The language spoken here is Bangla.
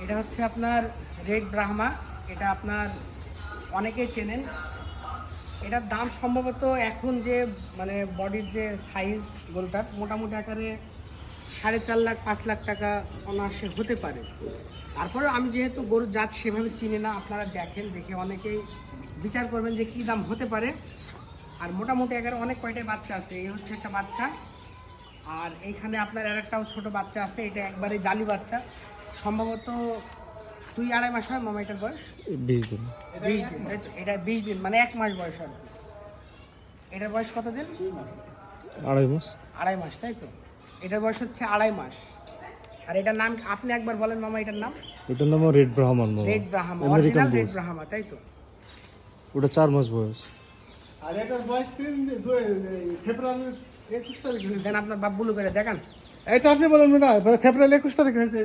এটা হচ্ছে আপনার রেড ব্রাহ্মা। এটা আপনার অনেকেই চেনেন। এটার দাম সম্ভবত এখন যে মানে বডির যে সাইজ গরুটার মোটামুটি আকারে 4.5 লাখ 5 লাখ টাকা অনায়াসে হতে পারে। তারপরে আমি যেহেতু গরুর জাত সেভাবে চিনি না, আপনারা দেখেন, দেখে অনেকেই বিচার করবেন যে কী দাম হতে পারে। আর মোটামুটি আকারে অনেক কয়টাই বাচ্চা আছে। এই হচ্ছে একটা বাচ্চা, আর এইখানে আপনার আরেকটাও ছোট বাচ্চা আছে। এটা একবারে জালি বাচ্চা, সম্ভবত 2-2.5 মাস হয় মামা এটার বয়স। 20 দিন। 20 দিন, তাই তো? এটা 20 দিন মানে 1 মাস বয়স আর কি। এটার বয়স কত দিন? 2.5 মাস। 2.5 মাস, তাই তো? এটার বয়স হচ্ছে 2.5 মাস। আর এটার নাম আপনি একবার বলেন মামা, এটার নাম? এটার নাম রেড ব্রাহ্মণ মামা। Red Brahma, American original Red Bulls. Brahma, তাই তো? ওটা 4 মাস বয়স। আর এটার বয়স ফেব্রুয়ারি 21 তারিখ হয়েছে। দেন আপনার বাপ বুলু করে দেখান। এই তো আপনি বলেন না, ফেব্রুয়ারি 21 তারিখ হয়েছে।